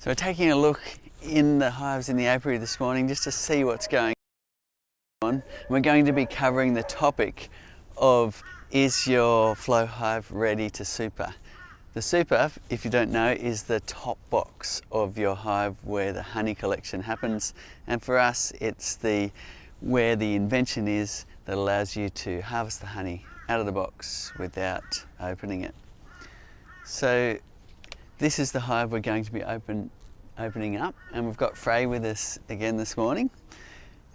So we're taking a look in the hives in the apiary this morning just to see what's going on. We're going to be covering the topic of, is your flow hive ready to super? The super, if you don't know, is the top box of your hive where the honey collection happens, and for us it's where the invention is that allows you to harvest the honey out of the box without opening it. So this is the hive we're going to be opening up, and we've got Frey with us again this morning.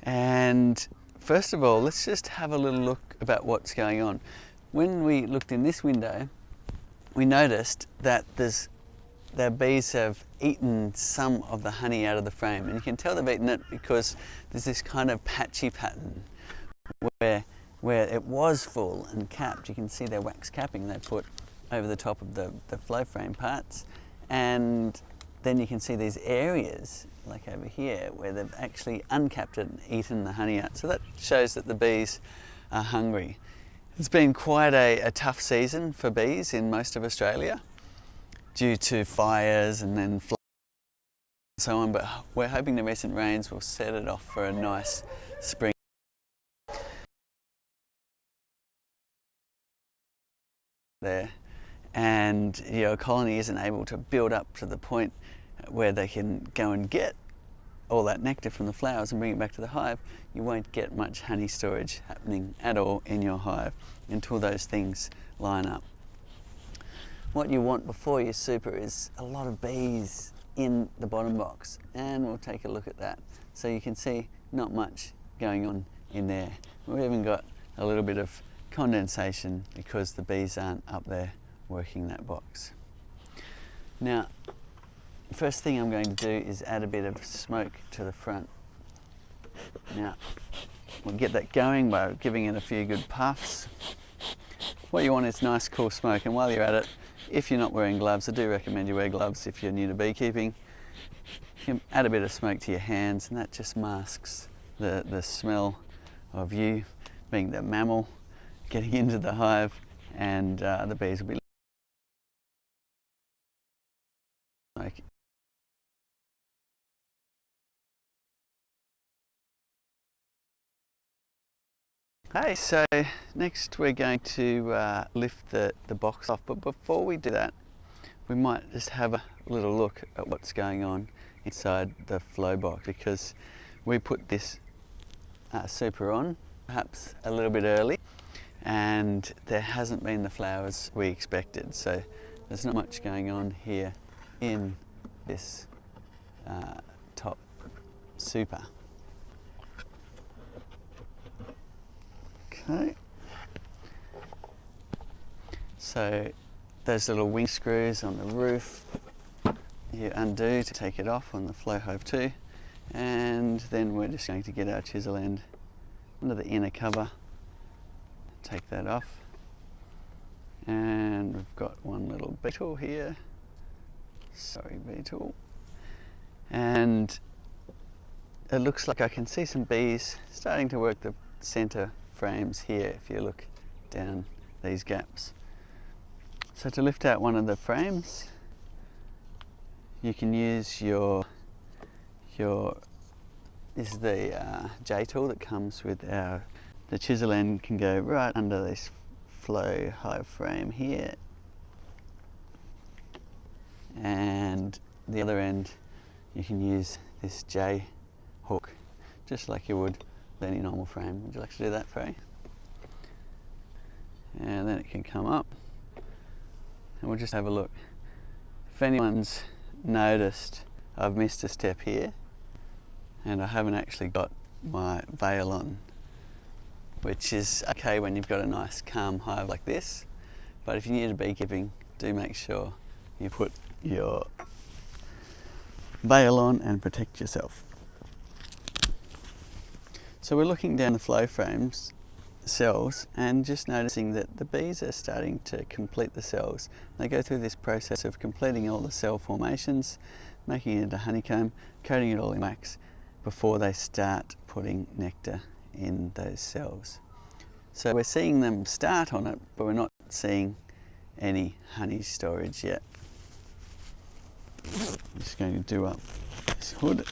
And first of all, let's just have a little look about what's going on. When we looked in this window, we noticed that the bees have eaten some of the honey out of the frame, and you can tell they've eaten it because there's this kind of patchy pattern where it was full and capped. You can see their wax capping they put over the top of the flow frame parts, and then you can see these areas like over here where they've actually uncapped it and eaten the honey out. So that shows that the bees are hungry. It's been quite a tough season for bees in most of Australia due to fires and then floods and so on, but we're hoping the recent rains will set it off for a nice spring. There, and your colony isn't able to build up to the point where they can go and get all that nectar from the flowers and bring it back to the hive. You won't get much honey storage happening at all in your hive until those things line up. What you want before you super is a lot of bees in the bottom box, and we'll take a look at that. So you can see not much going on in there. We've even got a little bit of condensation because the bees aren't up there working that box. Now, the first thing I'm going to do is add a bit of smoke to the front. Now, we'll get that going by giving it a few good puffs. What you want is nice cool smoke, and while you're at it, if you're not wearing gloves, I do recommend you wear gloves if you're new to beekeeping. You can add a bit of smoke to your hands, and that just masks the smell of you being the mammal getting into the hive, and the bees will be smoky. Okay, so next we're going to lift the box off, but before we do that, we might just have a little look at what's going on inside the flow box, because we put this super on perhaps a little bit early, and there hasn't been the flowers we expected, so there's not much going on here in this top super. Okay, so those little wing screws on the roof you undo to take it off on the Flow Hive 2, and then we're just going to get our chisel end under the inner cover, take that off, and we've got one little beetle here, sorry beetle, and it looks like I can see some bees starting to work the center frames here if you look down these gaps. So to lift out one of the frames, you can use this is the J tool that comes with the chisel end can go right under this Flow Hive frame here, and the other end you can use this J hook just like you would with any normal frame. Would you like to do that, Frey? And then it can come up, and we'll just have a look. If anyone's noticed, I've missed a step here, and I haven't actually got my veil on, which is okay when you've got a nice calm hive like this, but if you're new to beekeeping, do make sure you put your veil on and protect yourself. So we're looking down the flow frames cells and just noticing that the bees are starting to complete the cells. They go through this process of completing all the cell formations, making it into honeycomb, coating it all in wax before they start putting nectar in those cells. So we're seeing them start on it, but we're not seeing any honey storage yet. just going to do up this hood.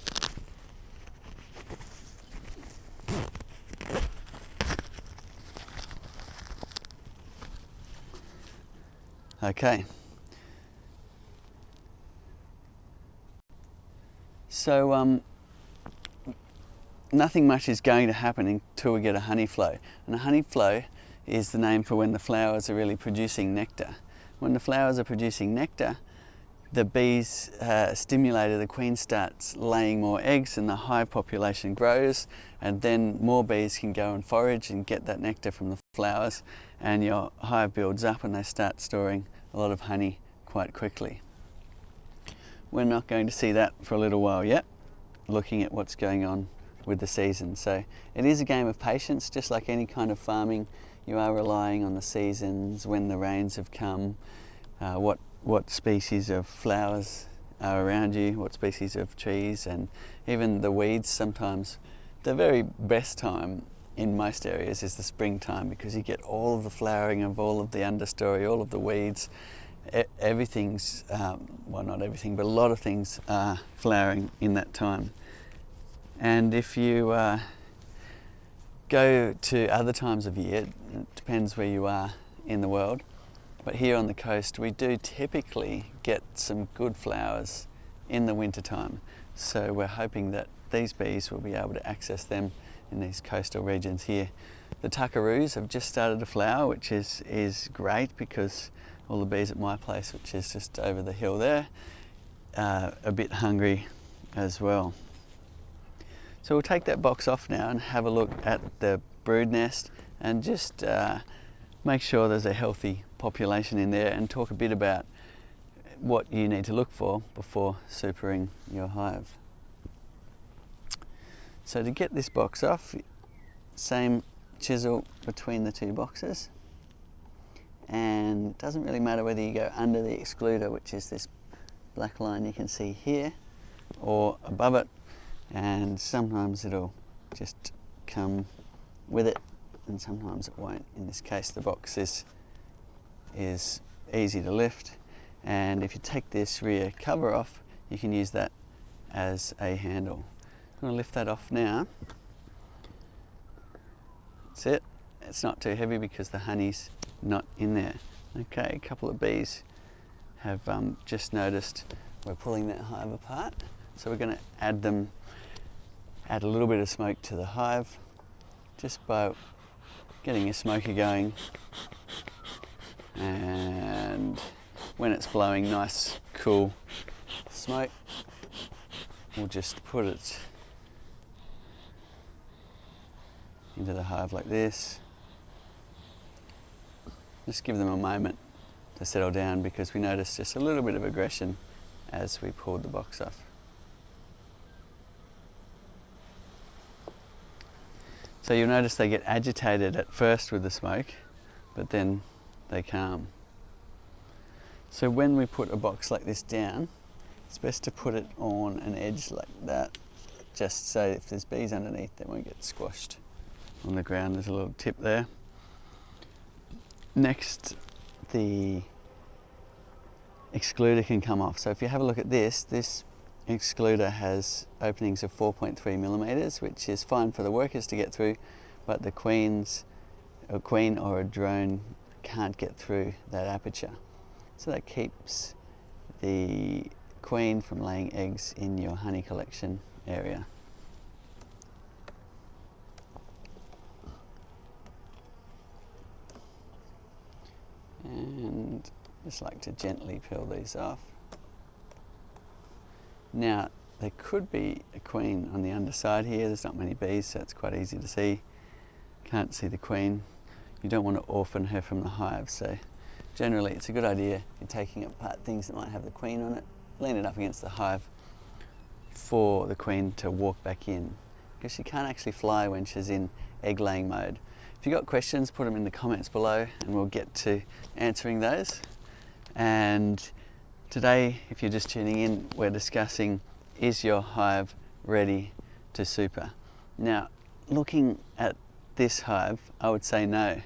Okay. So nothing much is going to happen until we get a honey flow. And a honey flow is the name for when the flowers are really producing nectar. When the flowers are producing nectar, the bees stimulated, the queen starts laying more eggs and the hive population grows, and then more bees can go and forage and get that nectar from the flowers, and your hive builds up and they start storing a lot of honey quite quickly. We're not going to see that for a little while yet, looking at what's going on with the season. So it is a game of patience, just like any kind of farming. You are relying on the seasons, when the rains have come, what species of flowers are around you, what species of trees, and even the weeds. Sometimes the very best time in most areas is the springtime, because you get all of the flowering of all of the understory, all of the weeds. Everything's, well, not everything, but a lot of things are flowering in that time. And if you go to other times of year, it depends where you are in the world, but here on the coast we do typically get some good flowers in the winter time. So we're hoping that these bees will be able to access them in these coastal regions here. The tuckaroos have just started to flower, which is great, because all the bees at my place, which is just over the hill there, are a bit hungry as well. So we'll take that box off now and have a look at the brood nest and just make sure there's a healthy population in there, and talk a bit about what you need to look for before supering your hive. So to get this box off, same chisel between the two boxes, and it doesn't really matter whether you go under the excluder, which is this black line you can see here, or above it, and sometimes it'll just come with it and sometimes it won't. In this case the box is easy to lift, and if you take this rear cover off, you can use that as a handle. I'm going to lift that off now. That's it. It's not too heavy because the honey's not in there. Okay, a couple of bees have just noticed we're pulling that hive apart, so we're going to add a little bit of smoke to the hive, just by getting a smoker going, and when it's blowing nice cool smoke, we'll just put it into the hive like this. Just give them a moment to settle down, because we noticed just a little bit of aggression as we pulled the box off. So you'll notice they get agitated at first with the smoke, but then they calm. So when we put a box like this down, it's best to put it on an edge like that, just so if there's bees underneath, they won't get squashed on the ground. There's a little tip there. Next, the excluder can come off. So if you have a look at this excluder has openings of 4.3 millimeters, which is fine for the workers to get through, but the queen or a drone can't get through that aperture. So that keeps the queen from laying eggs in your honey collection area. And just like to gently peel these off. Now, there could be a queen on the underside here. There's not many bees, so it's quite easy to see. Can't see the queen. You don't want to orphan her from the hive, so generally it's a good idea, you're taking apart things that might have the queen on it, lean it up against the hive for the queen to walk back in, because she can't actually fly when she's in egg laying mode. If you've got questions, put them in the comments below and we'll get to answering those. And today, if you're just tuning in, we're discussing, is your hive ready to super? Now, looking at this hive, I would say no.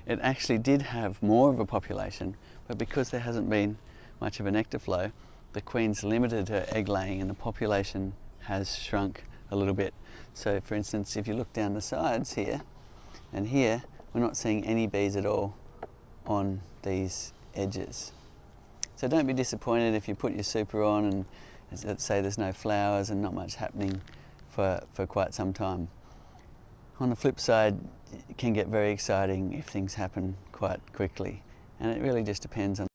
It actually did have more of a population, but because there hasn't been much of a nectar flow, the queen's limited her egg laying and the population has shrunk a little bit. So for instance, if you look down the sides here and here, we're not seeing any bees at all on these edges. So don't be disappointed if you put your super on and let's say there's no flowers and not much happening for quite some time. On the flip side, it can get very exciting if things happen quite quickly, and it really just depends on.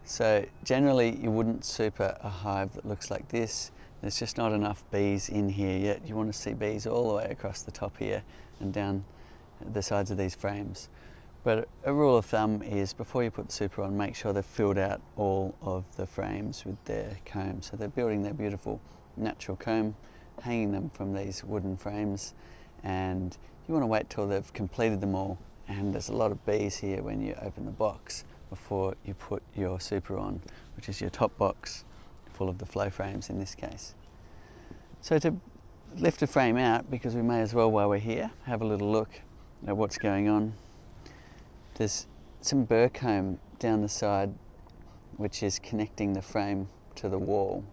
So generally you wouldn't super a hive that looks like this. There's just not enough bees in here yet. You want to see bees all the way across the top here and down the sides of these frames. But a rule of thumb is before you put super on, make sure they've filled out all of the frames with their comb. So they're building their beautiful natural comb, hanging them from these wooden frames, and you want to wait till they've completed them all. And there's a lot of bees here when you open the box before you put your super on, which is your top box full of the flow frames in this case. So to lift a frame out, because we may as well while we're here, have a little look at what's going on. There's some burr comb down the side which is connecting the frame to the wall.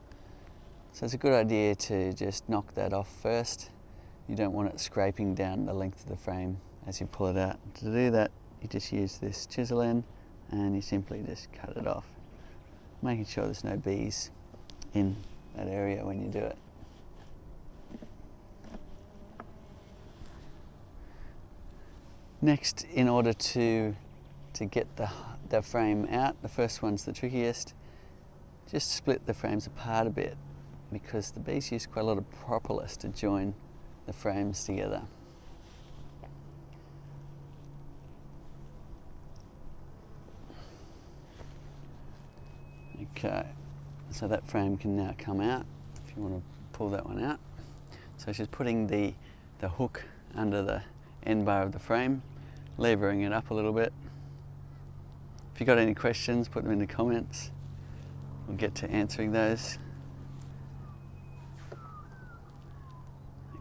So it's a good idea to just knock that off first. You don't want it scraping down the length of the frame as you pull it out. To do that, you just use this chisel end and you simply just cut it off, making sure there's no bees in that area when you do it. Next, in order to get the frame out, the first one's the trickiest. Just split the frames apart a bit, because the bees use quite a lot of propolis to join the frames together. Okay, so that frame can now come out if you want to pull that one out. So she's putting the hook under the end bar of the frame, levering it up a little bit. If you've got any questions, put them in the comments. We'll get to answering those.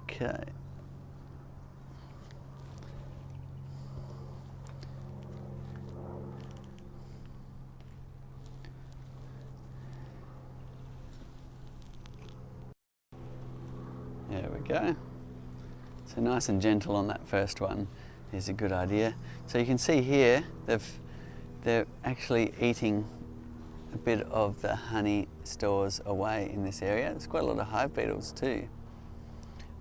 Okay. There we go. So nice and gentle on that first one is a good idea. So you can see here they're actually eating a bit of the honey stores away in this area. There's quite a lot of hive beetles too,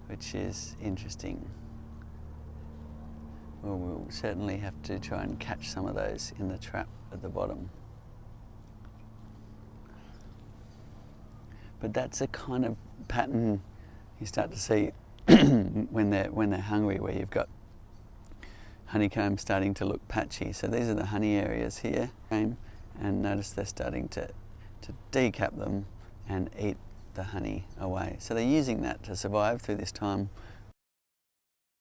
which is interesting. Well, we'll certainly have to try and catch some of those in the trap at the bottom. But that's a kind of pattern you start to see when they're hungry, where you've got honeycomb starting to look patchy. So these are the honey areas here, and notice they're starting to decap them and eat the honey away. So they're using that to survive through this time.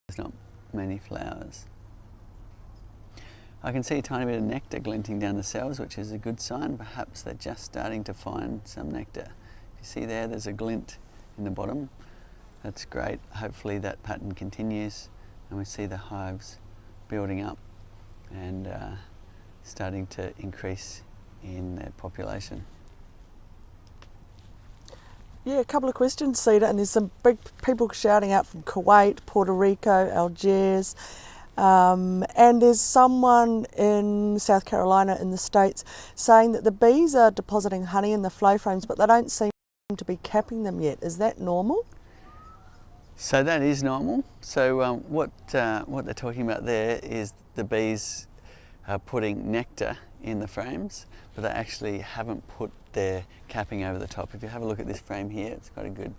There's not many flowers. I can see a tiny bit of nectar glinting down the cells, which is a good sign. Perhaps they're just starting to find some nectar. You see there's a glint in the bottom. That's great. Hopefully that pattern continues and we see the hives building up and starting to increase in their population. Yeah, a couple of questions, Cedar, and there's some big people shouting out from Kuwait, Puerto Rico, Algiers, and there's someone in South Carolina in the States saying that the bees are depositing honey in the flow frames, but they don't seem to be capping them yet. Is that normal? So that is normal. So what they're talking about there is the bees are putting nectar in the frames, but they actually haven't put their capping over the top. If you have a look at this frame here, it's got a good,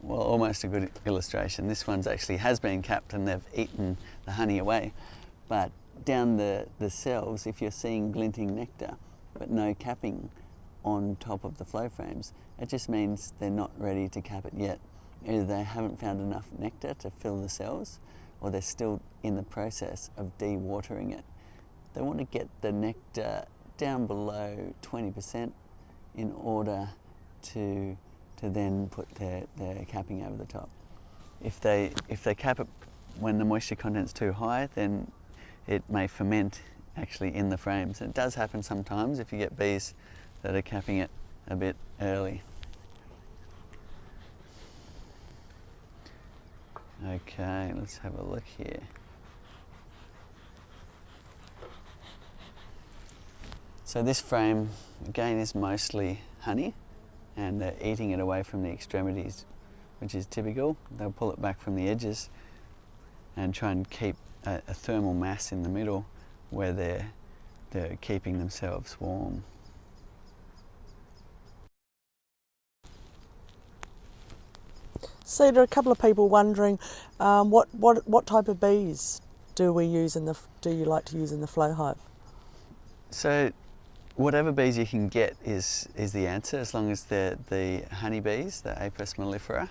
well, almost a good illustration. This one's actually has been capped and they've eaten the honey away. But down the cells, if you're seeing glinting nectar, but no capping on top of the flow frames, it just means they're not ready to cap it yet. Either they haven't found enough nectar to fill the cells, or they're still in the process of dewatering it. They want to get the nectar down below 20% in order to then put their capping over the top. if they cap it when the moisture content's too high, then it may ferment actually in the frames. And it does happen sometimes if you get bees that are capping it a bit early. Okay, let's have a look here. So this frame again is mostly honey, and they're eating it away from the extremities, which is typical. They'll pull it back from the edges and try and keep a thermal mass in the middle where they're keeping themselves warm. See, there are a couple of people wondering what type of bees do you like to use in the Flow Hive? So whatever bees you can get is the answer, as long as they're the honey bees, the Apis mellifera.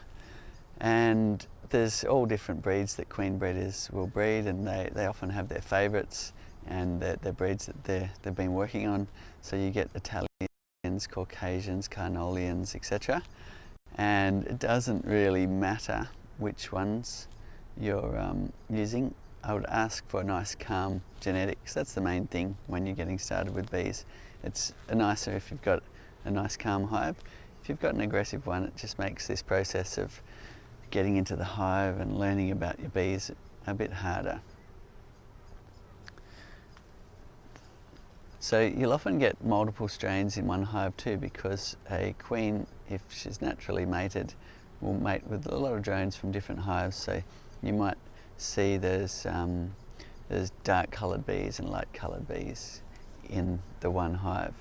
And there's all different breeds that queen breeders will breed, and they often have their favourites and their breeds that they've been working on. So you get Italians, Caucasians, Carnolians, etc. And it doesn't really matter which ones you're using. I would ask for nice calm genetics. That's the main thing when you're getting started with bees. It's nicer if you've got a nice calm hive. If you've got an aggressive one, it just makes this process of getting into the hive and learning about your bees a bit harder. So you'll often get multiple strains in one hive too, because a queen, if she's naturally mated, will mate with a lot of drones from different hives. So you might see there's dark coloured bees and light coloured bees in the one hive.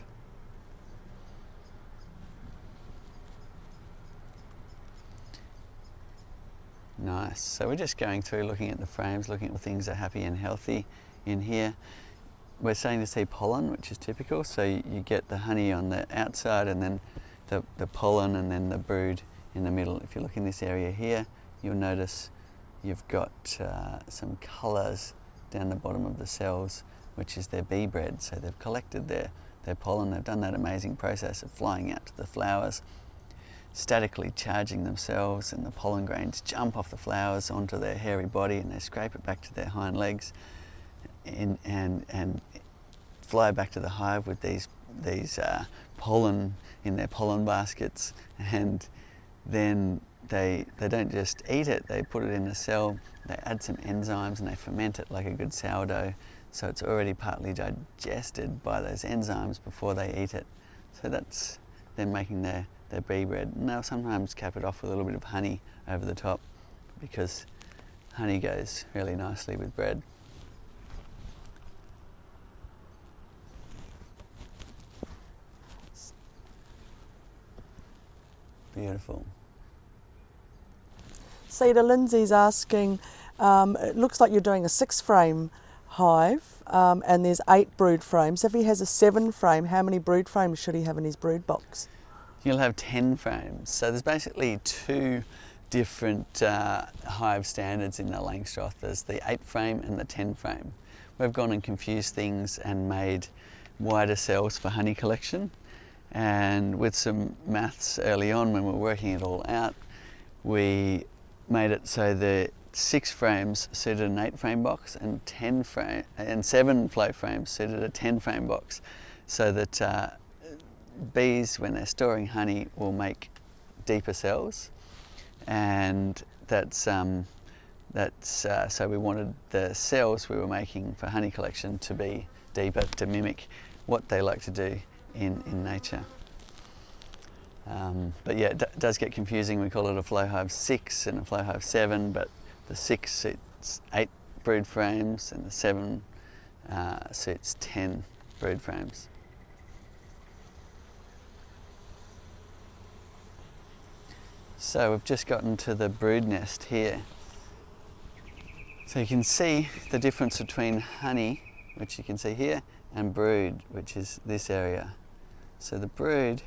Nice. So we're just going through, looking at the frames, looking at things that are happy and healthy in here. We're starting to see pollen, which is typical. So you get the honey on the outside, and then the pollen, and then the brood in the middle. If you look in this area here, you'll notice you've got some colours down the bottom of the cells, which is their bee bread. So they've collected their pollen. They've done that amazing process of flying out to the flowers, statically charging themselves, and the pollen grains jump off the flowers onto their hairy body, and they scrape it back to their hind legs and fly back to the hive with these pollen in their pollen baskets. And then they don't just eat it, they put it in a cell, they add some enzymes, and they ferment it like a good sourdough, so it's already partly digested by those enzymes before they eat it. So that's them making their bee bread. And they'll sometimes cap it off with a little bit of honey over the top, because honey goes really nicely with bread. Beautiful. Cedar, Lindsay's asking, it looks like you're doing a 6-frame hive, and there's 8 brood frames. If he has a 7-frame, how many brood frames should he have in his brood box? You'll have 10 frames. So there's basically 2 different hive standards in the Langstroth. There's the 8-frame and the 10-frame. We've gone and confused things and made wider cells for honey collection. And with some maths early on, when we were working it all out, we made it so the 6 frames suited an 8-frame box, and 7 flow frames suited a 10-frame box, so that bees, when they're storing honey, will make deeper cells. And that's so we wanted the cells we were making for honey collection to be deeper, to mimic what they like to do in nature. But yeah, it does get confusing. We call it a Flow Hive 6 and a Flow Hive 7, but the 6 suits 8 brood frames, and the 7 suits 10 brood frames. So we've just gotten to the brood nest here. So you can see the difference between honey, which you can see here, and brood, which is this area. So the brood,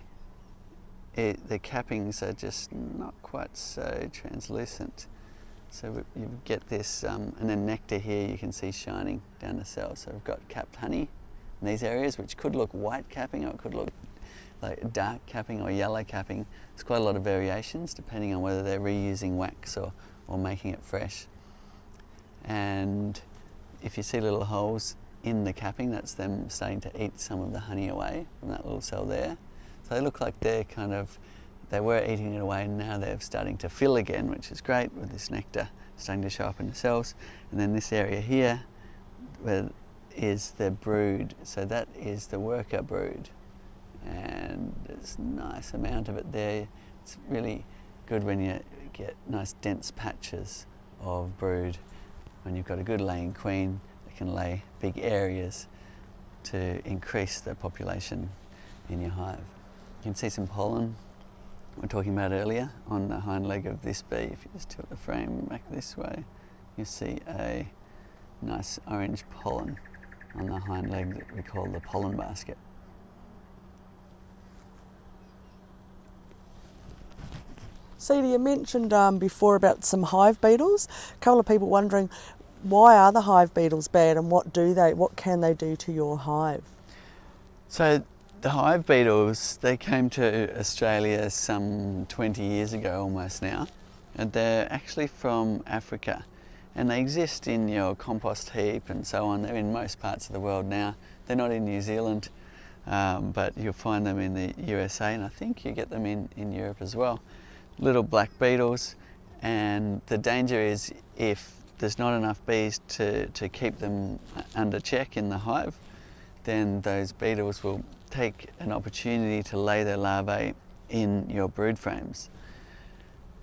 the cappings are just not quite so translucent. So you get this, and then nectar here you can see shining down the cell. So we've got capped honey in these areas, which could look white capping, or it could look like dark capping or yellow capping. There's quite a lot of variations depending on whether they're reusing wax or or making it fresh. And if you see little holes in the capping, that's them starting to eat some of the honey away from that little cell there. So they look like they're they were eating it away, and now they're starting to fill again, which is great with this nectar starting to show up in the cells. And then this area here where is the brood, so that is the worker brood, and there's a nice amount of it there. It's really good when you get nice dense patches of brood. When you've got a good laying queen, they can lay big areas to increase the population in your hive. You can see some pollen we were talking about earlier on the hind leg of this bee. If you just tilt the frame back this way, you see a nice orange pollen on the hind leg that we call the pollen basket. Cedar, you mentioned before about some hive beetles. A couple of people wondering, why are the hive beetles bad, and what can they do to your hive? So the hive beetles, they came to Australia some 20 years ago almost now, and they're actually from Africa, and they exist in your compost heap and so on. They're in most parts of the world now. They're not in New Zealand, but you'll find them in the USA, and I think you get them in Europe as well. Little black beetles, and the danger is if there's not enough bees to keep them under check in the hive, then those beetles will take an opportunity to lay their larvae in your brood frames.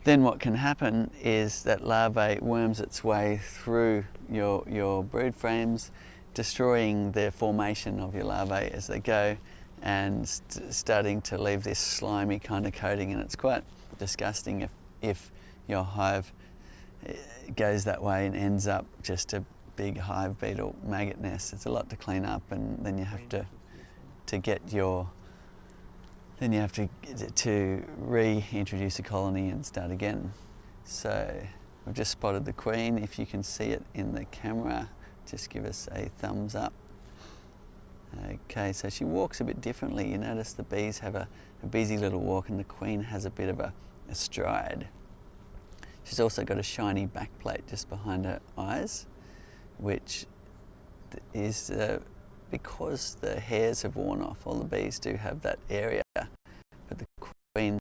Then what can happen is that larvae worms its way through your brood frames, destroying the formation of your larvae as they go, and starting to leave this slimy kind of coating, and it's quite disgusting if your hive goes that way and ends up just a big hive beetle maggot nest. It's a lot to clean up, and then you have to reintroduce a colony and start again. So I've just spotted the queen. If you can see it in the camera, just give us a thumbs up. Okay, so she walks a bit differently. You notice the bees have a busy little walk, and the queen has a bit of a stride. She's also got a shiny backplate just behind her eyes, which is because the hairs have worn off. All the bees do have that area, but the queen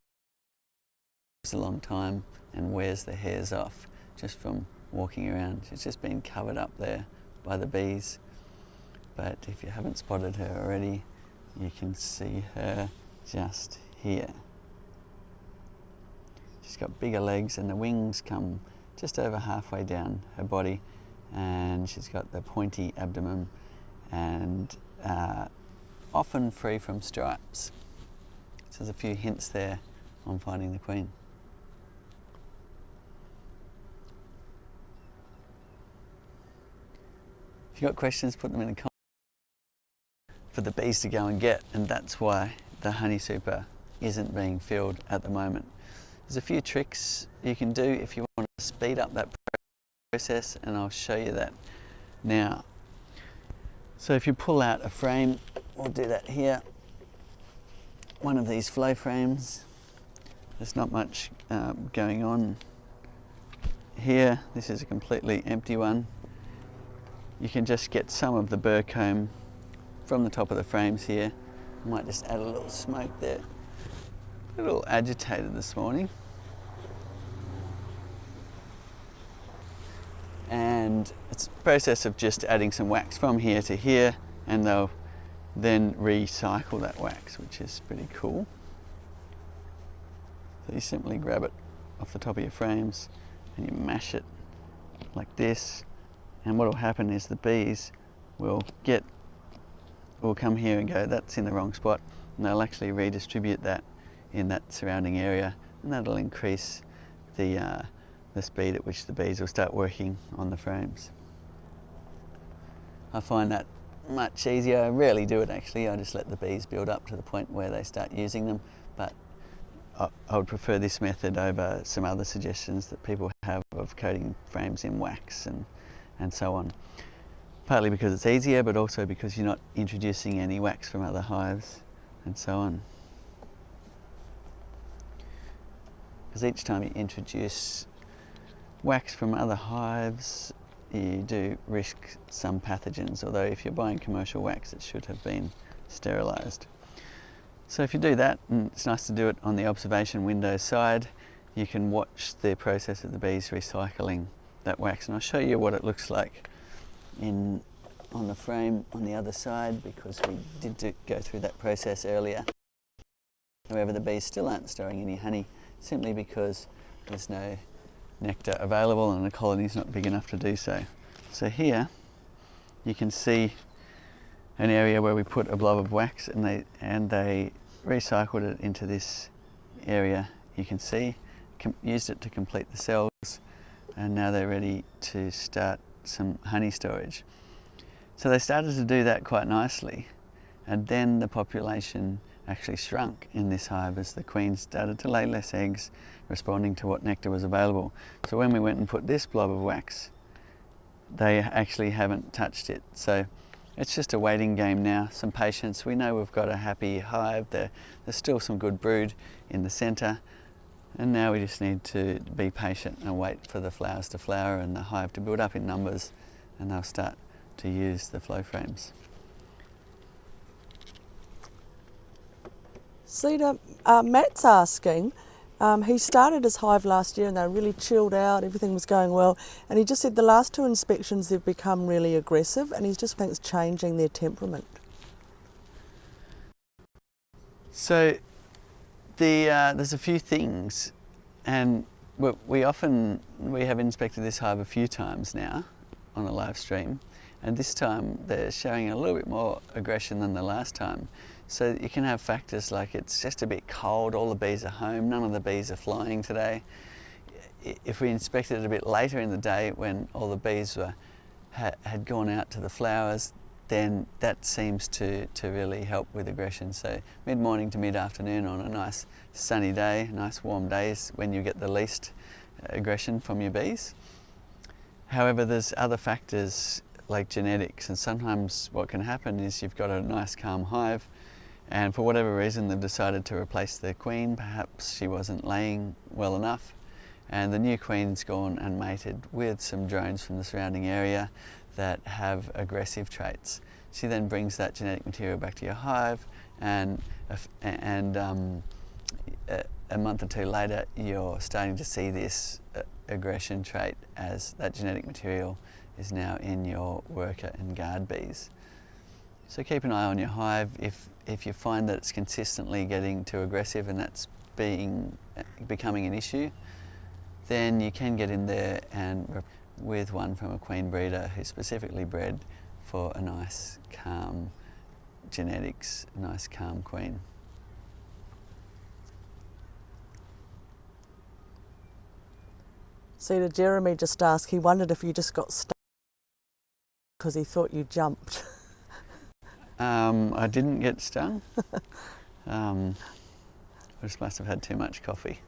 lives a long time and wears the hairs off just from walking around. She's just been covered up there by the bees. But if you haven't spotted her already, you can see her just here. She's got bigger legs, and the wings come just over halfway down her body, and she's got the pointy abdomen, and often free from stripes. So there's a few hints there on finding the queen. If you've got questions, put them in the comments for the bees to go and get, and that's why the honey super isn't being filled at the moment. There's a few tricks you can do if you want to speed up that process, and I'll show you that now. So if you pull out a frame, we'll do that here. One of these flow frames. There's not much going on here. This is a completely empty one. You can just get some of the burr comb from the top of the frames here. I might just add a little smoke there. A little agitated this morning. And it's a process of just adding some wax from here to here, and they'll then recycle that wax, which is pretty cool. So you simply grab it off the top of your frames and you mash it like this, and what will happen is the bees will come here and go, that's in the wrong spot, and they'll actually redistribute that in that surrounding area, and that'll increase the speed at which the bees will start working on the frames. I find that much easier. I rarely do it actually. I just let the bees build up to the point where they start using them, but I would prefer this method over some other suggestions that people have of coating frames in wax and so on. Partly because it's easier, but also because you're not introducing any wax from other hives and so on. Because each time you introduce wax from other hives, you do risk some pathogens, although if you're buying commercial wax it should have been sterilised. So if you do that, and it's nice to do it on the observation window side, you can watch the process of the bees recycling that wax, and I'll show you what it looks like on the frame on the other side, because we did go through that process earlier. However, the bees still aren't storing any honey, simply because there's no nectar available and the colony is not big enough to do so. So here you can see an area where we put a blob of wax, and they recycled it into this area. You can see, used it to complete the cells, and now they're ready to start some honey storage. So they started to do that quite nicely, and then the population actually shrunk in this hive as the queens started to lay less eggs, responding to what nectar was available. So when we went and put this blob of wax, they actually haven't touched it. So it's just a waiting game now, some patience. We know we've got a happy hive. There's still some good brood in the centre, and now we just need to be patient and wait for the flowers to flower and the hive to build up in numbers, and they'll start to use the flow frames. Cedar, Matt's asking, he started his hive last year and they were really chilled out, everything was going well, and he just said the last 2 inspections they've become really aggressive, and he just thinks changing their temperament. So there's a few things, and we have inspected this hive a few times now on a live stream, and this time they're showing a little bit more aggression than the last time. So you can have factors like it's just a bit cold, all the bees are home, none of the bees are flying today. If we inspected it a bit later in the day when all the bees had gone out to the flowers, then that seems to really help with aggression. So mid-morning to mid-afternoon on a nice sunny day, nice warm days, when you get the least aggression from your bees. However, there's other factors like genetics, and sometimes what can happen is you've got a nice calm hive, and for whatever reason they've decided to replace their queen. Perhaps she wasn't laying well enough, and the new queen's gone and mated with some drones from the surrounding area that have aggressive traits. She then brings that genetic material back to your hive, and a month or two later you're starting to see this aggression trait, as that genetic material is now in your worker and guard bees. So keep an eye on your hive. If you find that it's consistently getting too aggressive and that's becoming an issue, then you can get in there and with one from a queen breeder who's specifically bred for a nice calm genetics, nice calm queen. Cedar, Jeremy just asked, he wondered if you just got stuck because he thought you jumped. I didn't get stung. I just must have had too much coffee.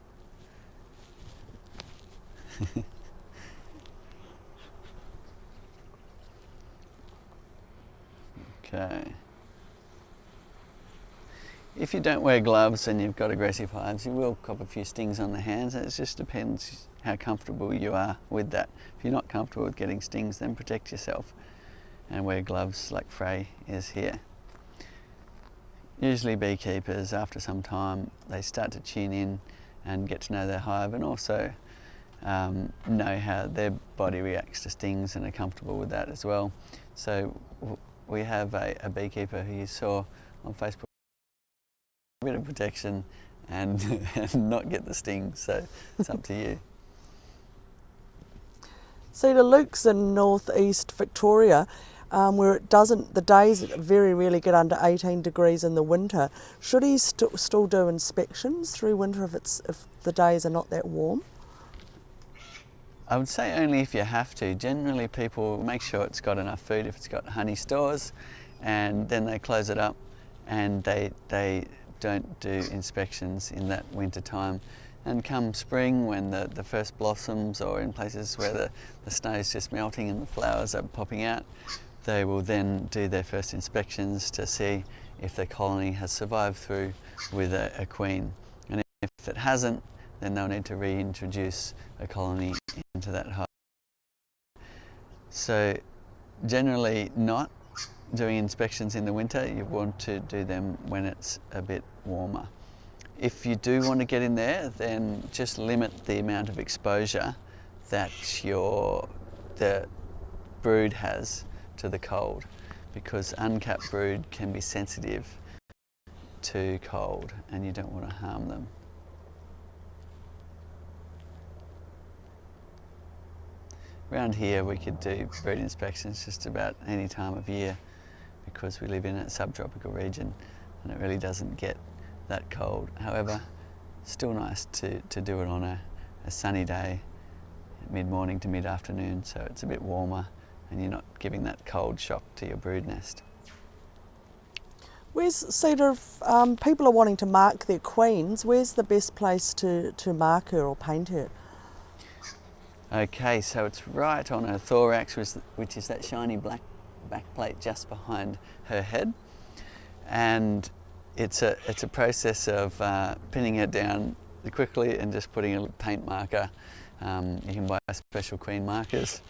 Okay. If you don't wear gloves and you've got aggressive hives, you will cop a few stings on the hands. It just depends how comfortable you are with that. If you're not comfortable with getting stings, then protect yourself and wear gloves like Frey is here. Usually beekeepers, after some time, they start to tune in and get to know their hive, and also know how their body reacts to stings and are comfortable with that as well. So we have a beekeeper who you saw on Facebook, a bit of protection and, and not get the stings, so it's up to you. Cedar, Luke's in northeast Victoria, where the days very rarely get under 18 degrees in the winter. Should he still do inspections through winter if the days are not that warm? I would say only if you have to. Generally people make sure it's got enough food, if it's got honey stores, and then they close it up, and they don't do inspections in that winter time. And come spring, when the first blossoms, or in places where the snow is just melting and the flowers are popping out, they will then do their first inspections to see if the colony has survived through with a queen. And if it hasn't, then they'll need to reintroduce a colony into that hive. So generally not doing inspections in the winter. You want to do them when it's a bit warmer. If you do want to get in there, then just limit the amount of exposure that the brood has to the cold, because uncapped brood can be sensitive to cold and you don't want to harm them. Around here we could do brood inspections just about any time of year because we live in a subtropical region and it really doesn't get that cold. However, still nice to do it on a sunny day, mid-morning to mid-afternoon, so it's a bit warmer and you're not giving that cold shock to your brood nest. Where's, Cedar, if people are wanting to mark their queens, where's the best place to mark her or paint her? Okay, so it's right on her thorax, which is that shiny black backplate just behind her head, and it's a process of pinning her down quickly and just putting a paint marker. You can buy special queen markers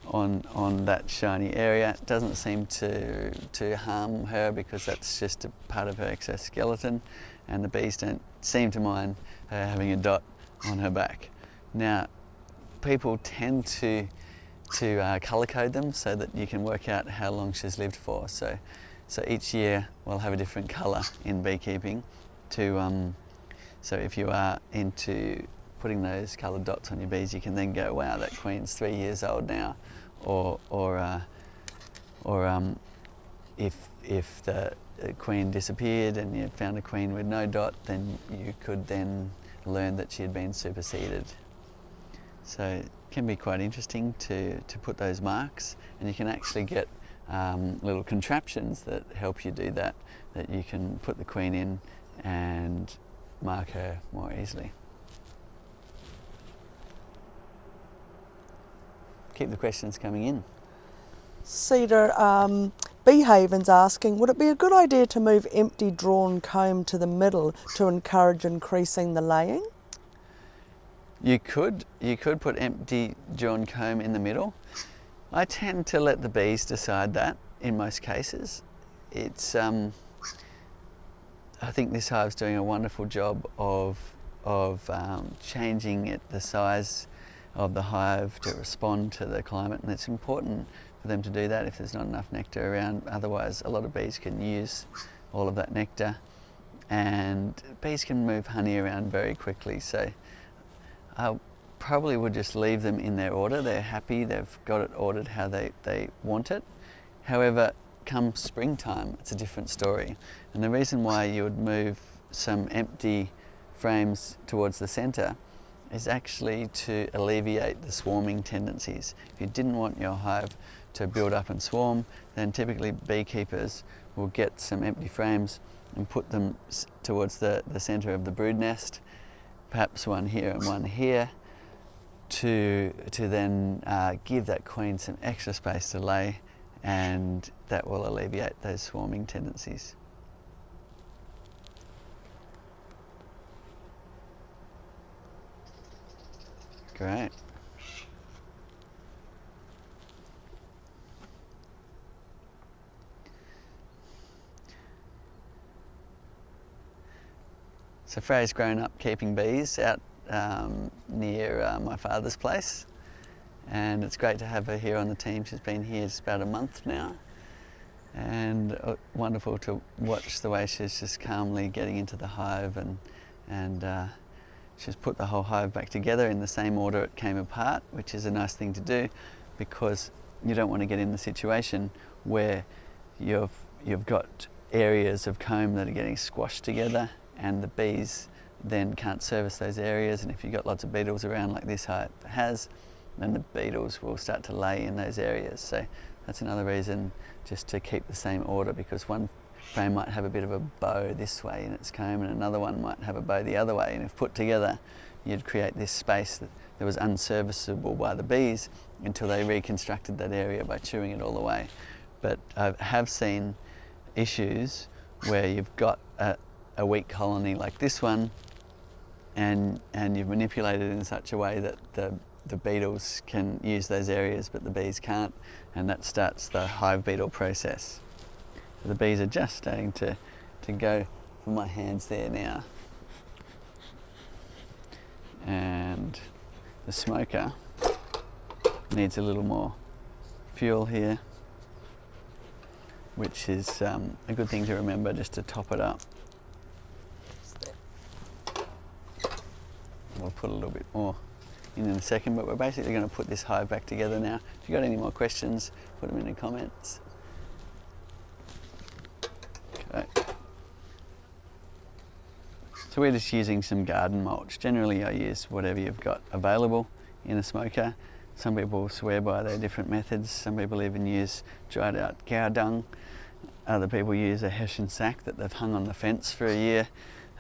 on that shiny area. It doesn't seem to harm her because that's just a part of her exoskeleton, and the bees don't seem to mind her having a dot on her back. Now, people tend to colour code them so that you can work out how long she's lived for. So each year we'll have a different colour in beekeeping. So if you are into putting those coloured dots on your bees, you can then go, wow, that queen's 3 years old now, or if the queen disappeared and you found a queen with no dot, then you could then learn that she had been superseded. So it can be quite interesting to put those marks, and you can actually get little contraptions that help you do that you can put the queen in and mark her more easily. Keep the questions coming in. Cedar, Beehaven's asking, would it be a good idea to move empty drawn comb to the middle to encourage increasing the laying? You could put empty drawn comb in the middle. I tend to let the bees decide that in most cases. It's I think this hive's doing a wonderful job of changing the size of the hive to respond to the climate, and it's important for them to do that if there's not enough nectar around. Otherwise, a lot of bees can use all of that nectar, and bees can move honey around very quickly. So I probably would just leave them in their order. They're happy, they've got it ordered how they want it. However, come springtime, it's a different story. And the reason why you would move some empty frames towards the centre is actually to alleviate the swarming tendencies. If you didn't want your hive to build up and swarm, then typically beekeepers will get some empty frames and put them towards the centre of the brood nest, perhaps one here and one here, to then give that queen some extra space to lay, and that will alleviate those swarming tendencies. Great. So Freya's grown up keeping bees out near my father's place, and it's great to have her here on the team. She's been here just about a month now, and wonderful to watch the way she's just calmly getting into the hive, and she's put the whole hive back together in the same order it came apart, which is a nice thing to do because you don't want to get in the situation where you've got areas of comb that are getting squashed together and the bees then can't service those areas, and if you've got lots of beetles around like this hive has, then the beetles will start to lay in those areas. So that's another reason just to keep the same order, because one frame might have a bit of a bow this way in its comb and another one might have a bow the other way, and if put together you'd create this space that was unserviceable by the bees until they reconstructed that area by chewing it all away. But I have seen issues where you've got a weak colony like this one, and you've manipulated it in such a way that the beetles can use those areas but the bees can't, and that starts the hive beetle process. The bees are just starting to go from my hands there now. And the smoker needs a little more fuel here, which is a good thing to remember, just to top it up. We'll put a little bit more in a second, but we're basically going to put this hive back together now. If you've got any more questions, put them in the comments. Okay. So we're just using some garden mulch. Generally I use whatever you've got available in a smoker. Some people swear by their different methods. Some people even use dried out cow dung. Other people use a hessian sack that they've hung on the fence for a year.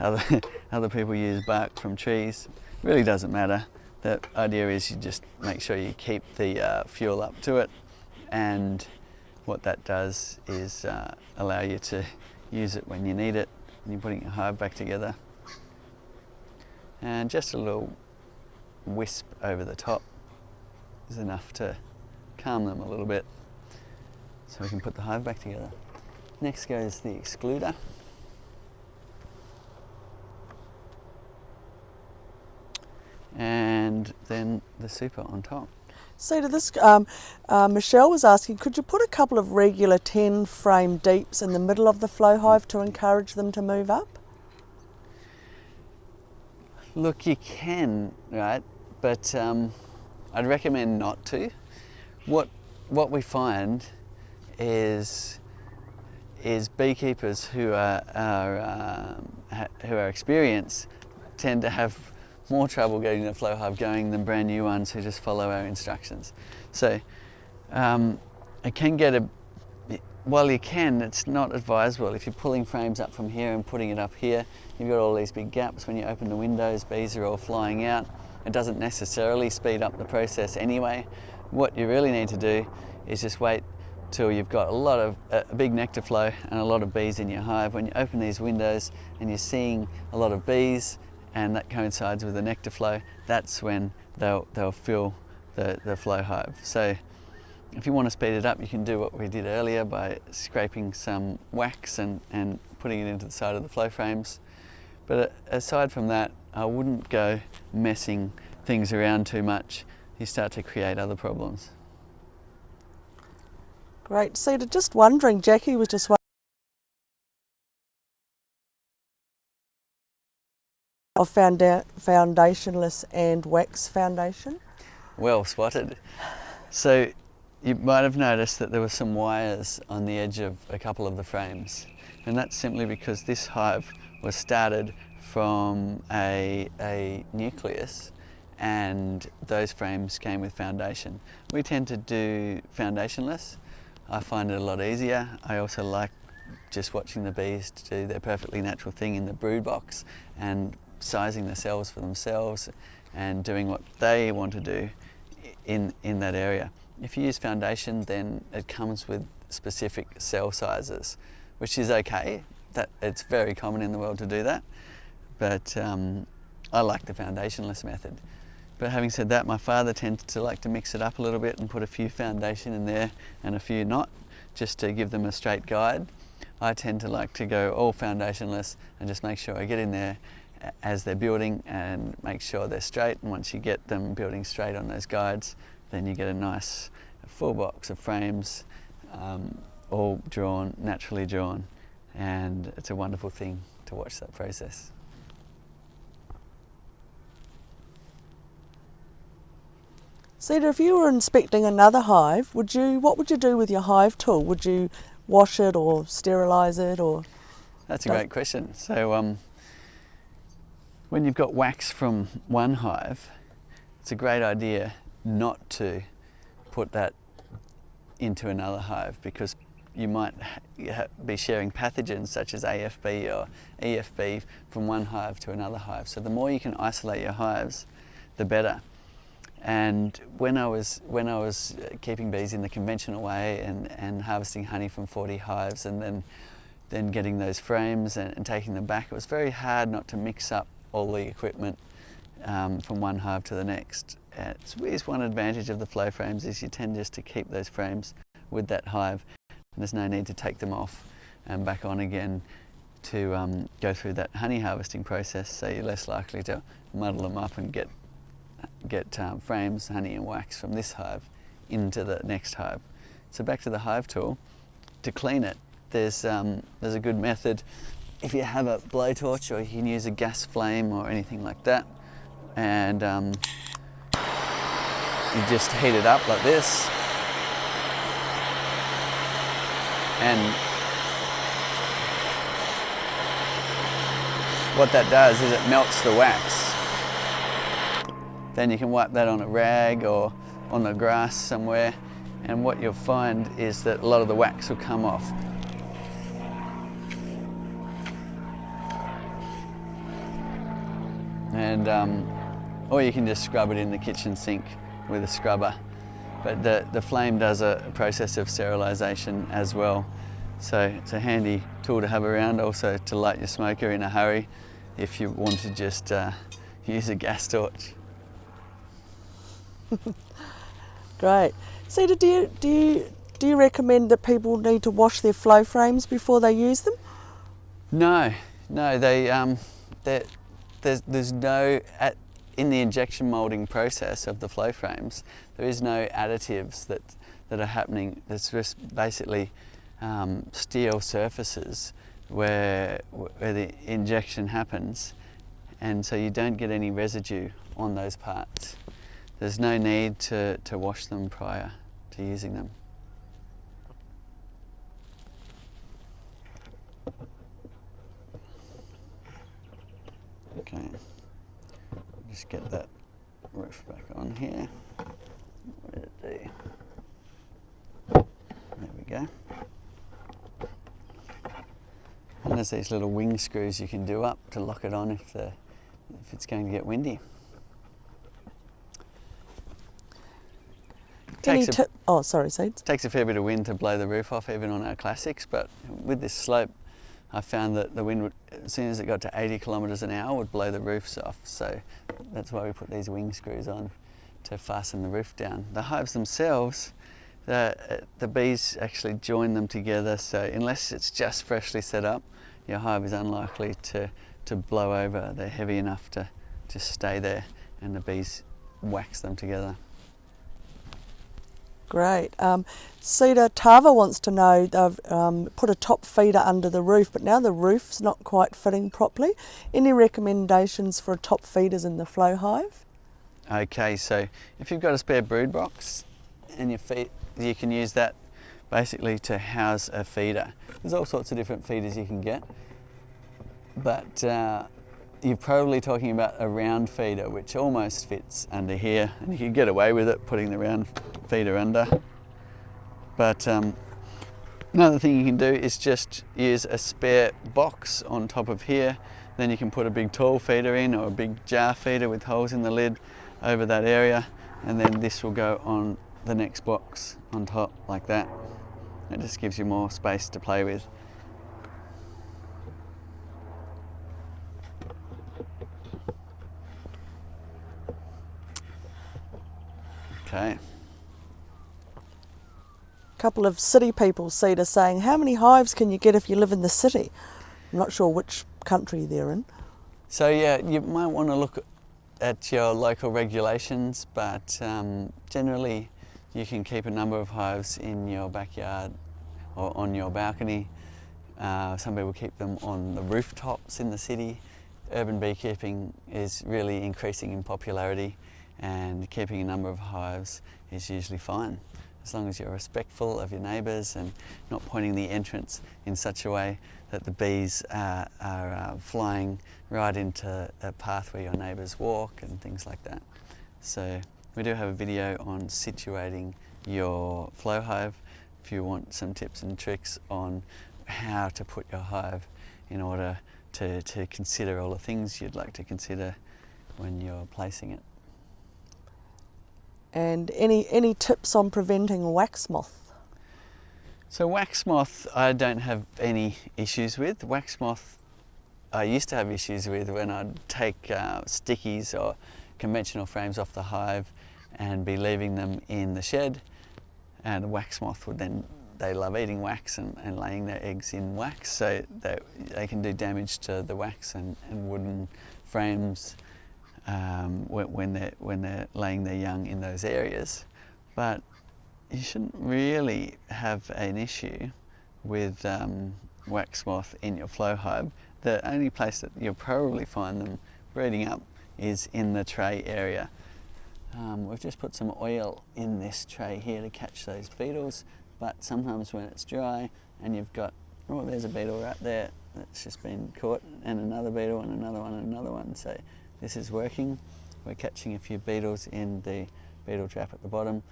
Other people use bark from trees. It really doesn't matter. The idea is you just make sure you keep the fuel up to it, and what that does is allow you to use it when you need it, when you're putting your hive back together. And just a little wisp over the top is enough to calm them a little bit, so we can put the hive back together. Next goes the excluder. And then the super on top. So to this, Michelle was asking, could you put a couple of regular 10 frame deeps in the middle of the flow hive to encourage them to move up? Look, you can, right? But I'd recommend not to. What we find is beekeepers who are experienced tend to have more trouble getting the flow hive going than brand new ones who just follow our instructions. So it can get while you can, it's not advisable. If you're pulling frames up from here and putting it up here, you've got all these big gaps. When you open the windows, bees are all flying out. It doesn't necessarily speed up the process anyway. What you really need to do is just wait till you've got a big nectar flow and a lot of bees in your hive. When you open these windows and you're seeing a lot of bees, and that coincides with the nectar flow, that's when they'll fill the flow hive. So if you want to speed it up, you can do what we did earlier by scraping some wax and putting it into the side of the flow frames. But aside from that, I wouldn't go messing things around too much. You start to create other problems. Great. Cedar, just wondering, Jackie was just wondering of foundationless and wax foundation? Well spotted. So you might have noticed that there were some wires on the edge of a couple of the frames, and that's simply because this hive was started from a nucleus, and those frames came with foundation. We tend to do foundationless. I find it a lot easier. I also like just watching the bees do their perfectly natural thing in the brood box and sizing the cells for themselves and doing what they want to do in that area. If you use foundation, then it comes with specific cell sizes, which is okay. It's very common in the world to do that, but I like the foundationless method. But having said that, my father tended to like to mix it up a little bit and put a few foundation in there and a few not, just to give them a straight guide. I tend to like to go all foundationless and just make sure I get in there as they're building and make sure they're straight, and once you get them building straight on those guides, then you get a nice full box of frames, all drawn, naturally drawn, and it's a wonderful thing to watch that process. Cedar, if you were inspecting another hive, what would you do with your hive tool? Would you wash it or sterilise it, or? That's a great question. So when you've got wax from one hive, it's a great idea not to put that into another hive, because you might be sharing pathogens such as AFB or EFB from one hive to another hive. So the more you can isolate your hives, the better. And when I was keeping bees in the conventional way and harvesting honey from 40 hives and then getting those frames and taking them back, it was very hard not to mix up all the equipment from one hive to the next. It's one advantage of the flow frames is you tend just to keep those frames with that hive. There's no need to take them off and back on again to go through that honey harvesting process, so you're less likely to muddle them up and get frames, honey and wax from this hive into the next hive. So back to the hive tool. To clean it, there's a good method. If you have a blowtorch, or you can use a gas flame or anything like that, and you just heat it up like this, and what that does is it melts the wax. Then you can wipe that on a rag or on the grass somewhere, and what you'll find is that a lot of the wax will come off. And or you can just scrub it in the kitchen sink with a scrubber. But the flame does a process of sterilization as well. So it's a handy tool to have around, also to light your smoker in a hurry if you want to just use a gas torch. Great. Cedar, do you recommend that people need to wash their flow frames before they use them? No, there's no, in the injection moulding process of the flow frames, there is no additives that are happening. It's just basically steel surfaces where the injection happens, and so you don't get any residue on those parts. There's no need to wash them prior to using them. Okay, just get that roof back on here. What did it do? There we go. And there's these little wing screws you can do up to lock it on if it's going to get windy. Oh, sorry, Seeds. Takes a fair bit of wind to blow the roof off, even on our classics, but with this slope, I found that the wind would, as soon as it got to 80 kilometres an hour, would blow the roofs off. So that's why we put these wing screws on to fasten the roof down. The hives themselves, the bees actually join them together, so unless it's just freshly set up, your hive is unlikely to blow over. They're heavy enough to just stay there, and the bees wax them together. Great. Cedar, Tava wants to know, they've put a top feeder under the roof, but now the roof's not quite fitting properly. Any recommendations for top feeders in the Flow Hive? Okay, so if you've got a spare brood box and you can use that basically to house a feeder. There's all sorts of different feeders you can get, but you're probably talking about a round feeder which almost fits under here, and you can get away with it putting the round feeder under. But another thing you can do is just use a spare box on top of here. Then you can put a big tall feeder in, or a big jar feeder with holes in the lid over that area, and then this will go on the next box on top like that. It just gives you more space to play with. Okay. A couple of city people, Cedar, saying, how many hives can you get if you live in the city? I'm not sure which country they're in. So yeah, you might want to look at your local regulations, but generally you can keep a number of hives in your backyard or on your balcony. Some people keep them on the rooftops in the city. Urban beekeeping is really increasing in popularity, and keeping a number of hives is usually fine, as long as you're respectful of your neighbours and not pointing the entrance in such a way that the bees are flying right into a path where your neighbours walk and things like that. So we do have a video on situating your flow hive if you want some tips and tricks on how to put your hive in order to consider all the things you'd like to consider when you're placing it. And any tips on preventing wax moth? So wax moth I don't have any issues with. Wax moth I used to have issues with when I'd take stickies or conventional frames off the hive and be leaving them in the shed, and the wax moth would then, they love eating wax and laying their eggs in wax, so they can do damage to the wax and wooden frames when they're laying their young in those areas. But you shouldn't really have an issue with wax moth in your flow hive. The only place that you'll probably find them breeding up is in the tray area. We've just put some oil in this tray here to catch those beetles, but sometimes when it's dry and you've got, oh, there's a beetle right there that's just been caught, and another beetle and another one and another one, so this is working. We're catching a few beetles in the beetle trap at the bottom,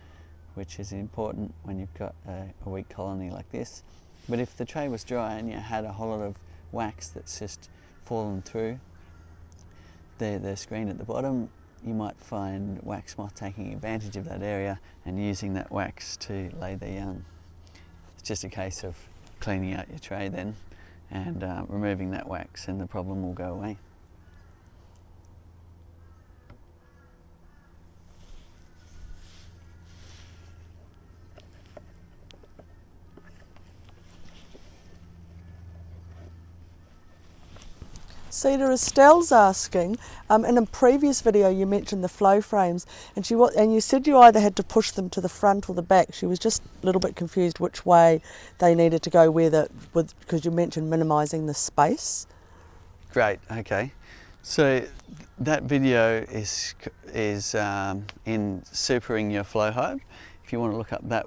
which is important when you've got a weak colony like this. But if the tray was dry and you had a whole lot of wax that's just fallen through the screen at the bottom, you might find wax moth taking advantage of that area and using that wax to lay their young. It's just a case of cleaning out your tray then and removing that wax, and the problem will go away. Cedar, Estelle's asking, in a previous video you mentioned the flow frames, and you said you either had to push them to the front or the back. She was just a little bit confused which way they needed to go, because you mentioned minimising the space. Great, okay. So that video is in Supering Your Flow Hive. If you want to look up that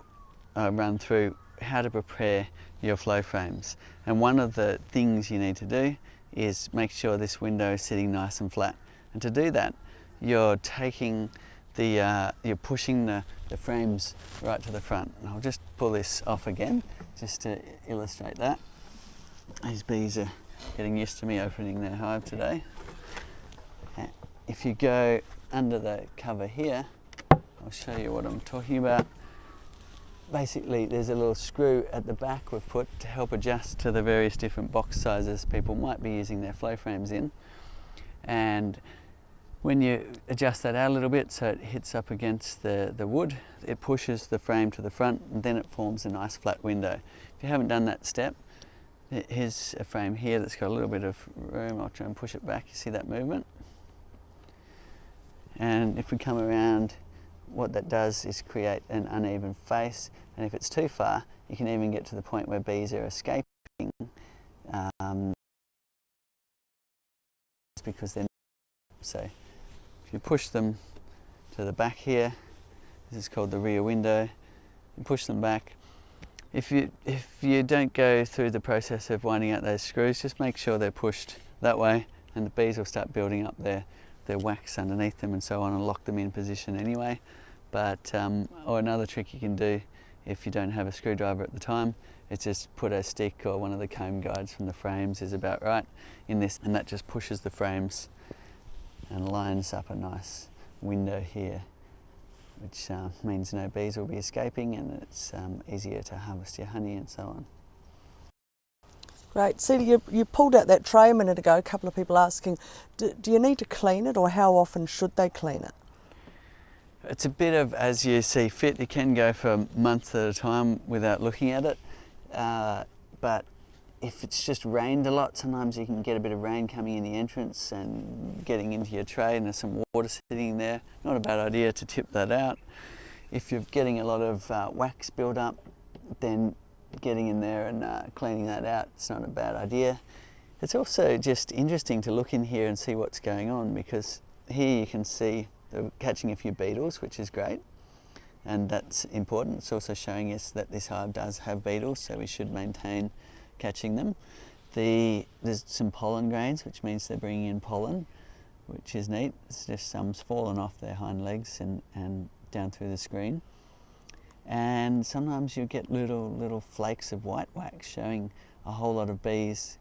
run through how to prepare your flow frames. And one of the things you need to do is make sure this window is sitting nice and flat. And to do that, you're taking you're pushing the frames right to the front. And I'll just pull this off again, just to illustrate that. These bees are getting used to me opening their hive today. If you go under the cover here, I'll show you what I'm talking about. Basically, there's a little screw at the back we've put to help adjust to the various different box sizes people might be using their flow frames in. And when you adjust that out a little bit so it hits up against the wood, it pushes the frame to the front, and then it forms a nice flat window. If you haven't done that step, here's a frame here that's got a little bit of room. I'll try and push it back. You see that movement? And if we come around, what that does is create an uneven face, and if it's too far, you can even get to the point where bees are escaping because they're so. If you push them to the back here, this is called the rear window, you push them back. If you don't go through the process of winding out those screws, just make sure they're pushed that way, and the bees will start building up their wax underneath them and so on, and lock them in position anyway. But or another trick you can do if you don't have a screwdriver at the time is just put a stick or one of the comb guides from the frames is about right in this, and that just pushes the frames and lines up a nice window here, which means no bees will be escaping, and it's easier to harvest your honey and so on. Great. Cedar, you pulled out that tray a minute ago, a couple of people asking, do you need to clean it, or how often should they clean it? It's a bit of as you see fit. You can go for months at a time without looking at it, but if it's just rained a lot, sometimes you can get a bit of rain coming in the entrance and getting into your tray, and there's some water sitting there. Not a bad idea to tip that out. If you're getting a lot of wax build up, then getting in there and cleaning that out, it's not a bad idea. It's also just interesting to look in here and see what's going on, because here you can see they're catching a few beetles, which is great, and that's important. It's also showing us that this hive does have beetles, so we should maintain catching them. There's some pollen grains, which means they're bringing in pollen, which is neat. It's just some's fallen off their hind legs and down through the screen. And sometimes you get little flakes of white wax, showing a whole lot of bees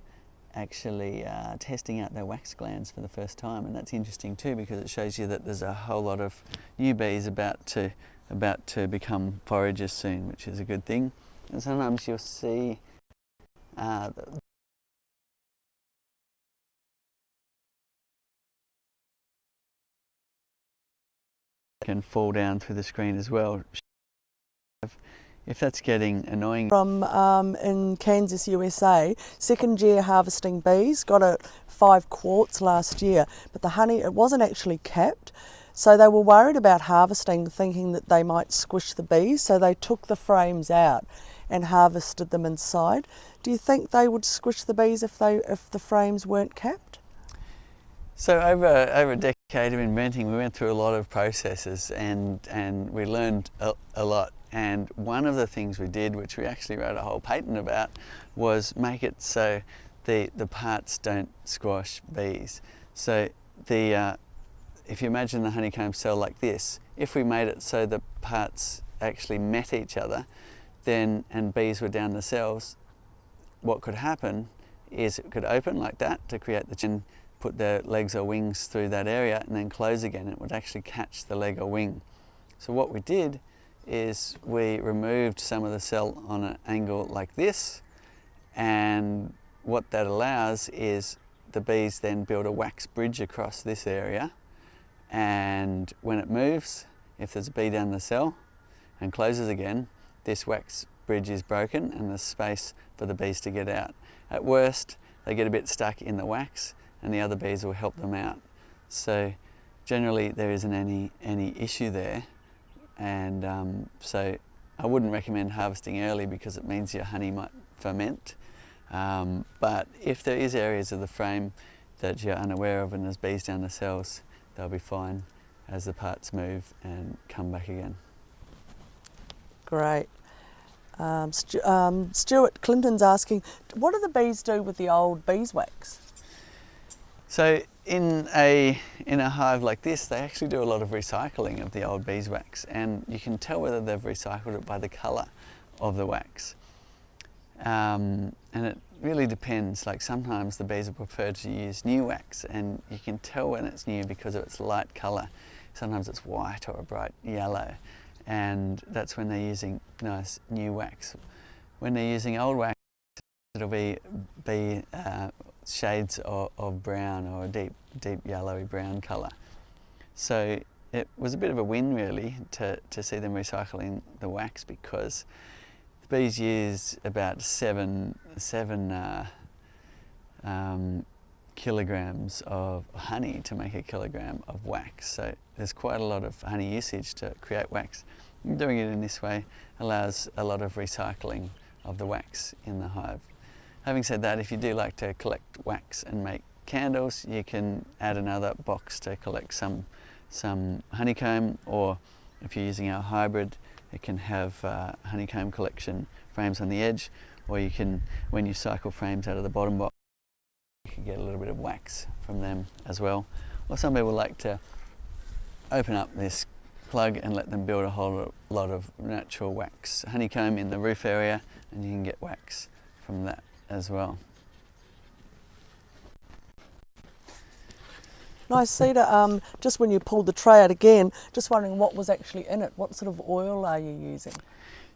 actually testing out their wax glands for the first time, and that's interesting too, because it shows you that there's a whole lot of new bees about to become foragers soon, which is a good thing. And sometimes you'll see can fall down through the screen as well. If that's getting annoying. From in Kansas, USA, second year harvesting bees, got it 5 quarts last year, but the honey, it wasn't actually capped. So they were worried about harvesting, thinking that they might squish the bees, so they took the frames out and harvested them inside. Do you think they would squish the bees if the frames weren't capped? So over a decade of inventing, we went through a lot of processes and we learned a lot. And one of the things we did, which we actually wrote a whole patent about, was make it so the parts don't squash bees. So if you imagine the honeycomb cell like this, if we made it so the parts actually met each other, then and bees were down the cells, what could happen is it could open like that to create the chin, put their legs or wings through that area, and then close again. It would actually catch the leg or wing. So what we did is we removed some of the cell on an angle like this, and what that allows is the bees then build a wax bridge across this area, and when it moves, if there's a bee down the cell and closes again, this wax bridge is broken and there's space for the bees to get out. At worst, they get a bit stuck in the wax and the other bees will help them out. So generally there isn't any issue there. And so I wouldn't recommend harvesting early because it means your honey might ferment. But if there is areas of the frame that you're unaware of and there's bees down the cells, they'll be fine as the parts move and come back again. Great. Stuart Clinton's asking, what do the bees do with the old beeswax? So in a hive like this, they actually do a lot of recycling of the old beeswax, and you can tell whether they've recycled it by the colour of the wax. And it really depends. Like sometimes the bees are preferred to use new wax, and you can tell when it's new because of its light colour. Sometimes it's white or a bright yellow, and that's when they're using nice new wax. When they're using old wax, it'll be shades of brown or a deep yellowy brown colour. So it was a bit of a win really to see them recycling the wax, because the bees use about seven kilograms of honey to make a kilogram of wax. So there's quite a lot of honey usage to create wax. And doing it in this way allows a lot of recycling of the wax in the hive. Having said that, if you do like to collect wax and make candles, you can add another box to collect some honeycomb, or if you're using our hybrid, it can have honeycomb collection frames on the edge, or you can, when you cycle frames out of the bottom box, you can get a little bit of wax from them as well. Or some people like to open up this plug and let them build a whole lot of natural wax honeycomb in the roof area, and you can get wax from that as well. Nice, Cedar. Just when you pulled the tray out again, just wondering what was actually in it. What sort of oil are you using?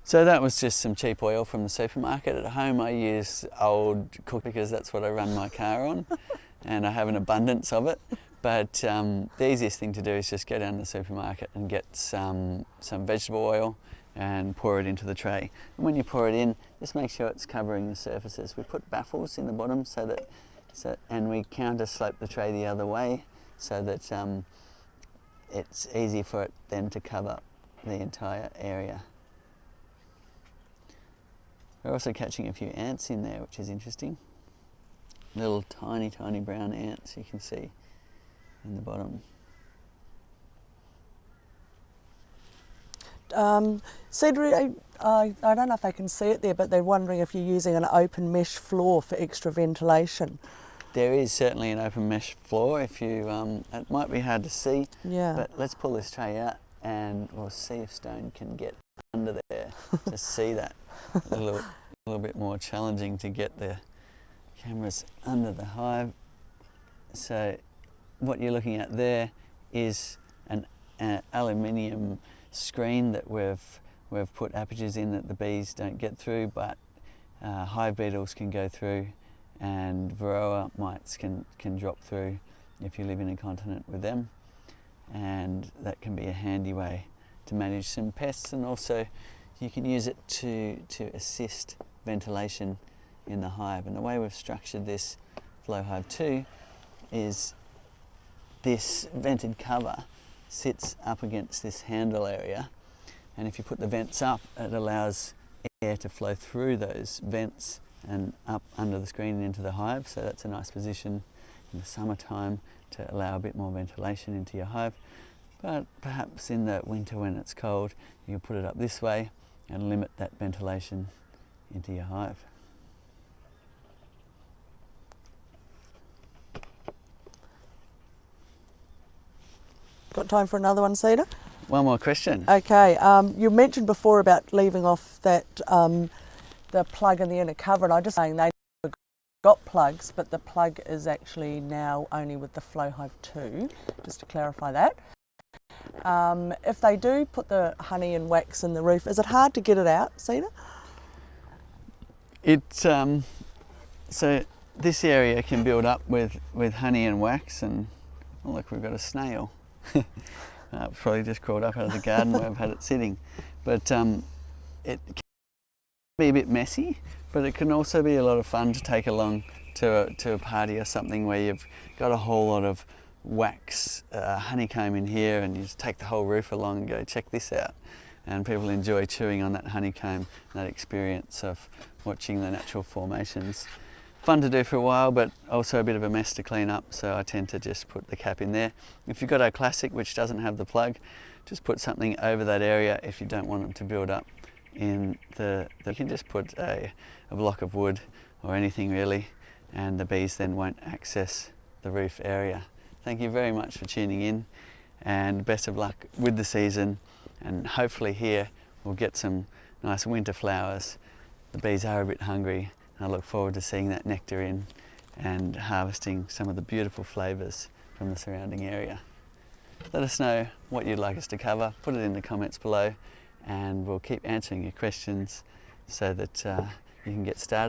So that was just some cheap oil from the supermarket. At home I use old cook because that's what I run my car on and I have an abundance of it. But the easiest thing to do is just go down to the supermarket and get some vegetable oil and pour it into the tray. And when you pour it in, just make sure it's covering the surfaces. We put baffles in the bottom and we counter slope the tray the other way so that it's easy for it then to cover the entire area. We're also catching a few ants in there, which is interesting. Little tiny brown ants you can see in the bottom. Cedric, I don't know if they can see it there, but they're wondering if you're using an open mesh floor for extra ventilation. There is certainly an open mesh floor. If you, it might be hard to see, but let's pull this tray out and we'll see if Stone can get under there to see that. A little bit more challenging to get the cameras under the hive. So what you're looking at there is an aluminium screen that we've put apertures in that the bees don't get through, but hive beetles can go through, and varroa mites can drop through if you live in a continent with them. and that can be a handy way to manage some pests, and also you can use it to assist ventilation in the hive. And the way we've structured this Flow Hive 2 is this vented cover sits up against this handle area, and if you put the vents up, it allows air to flow through those vents and up under the screen and into the hive. So that's a nice position in the summertime to allow a bit more ventilation into your hive. But perhaps in the winter when it's cold, you can put it up this way and limit that ventilation into your hive. Got time for another one, Cedar? One more question. Okay, you mentioned before about leaving off that the plug in the inner cover, and I'm just saying they got plugs, but the plug is actually now only with the Flow Hive 2, just to clarify that. If they do put the honey and wax in the roof, is it hard to get it out, Cedar? So this area can build up with honey and wax, and oh look, we've got a snail. It's probably just crawled up out of the garden where I've had it sitting. But it can be a bit messy, but it can also be a lot of fun to take along to a party or something where you've got a whole lot of wax honeycomb in here, and you just take the whole roof along and go, check this out. And people enjoy chewing on that honeycomb, that experience of watching the natural formations. Fun to do for a while, but also a bit of a mess to clean up, so I tend to just put the cap in there. If you've got a classic which doesn't have the plug, just put something over that area if you don't want them to build up in you can just put a block of wood or anything really, and the bees then won't access the roof area. Thank you very much for tuning in, and best of luck with the season, and hopefully here we'll get some nice winter flowers. The bees are a bit hungry. I look forward to seeing that nectar in and harvesting some of the beautiful flavours from the surrounding area. Let us know what you'd like us to cover, put it in the comments below, and we'll keep answering your questions so that you can get started.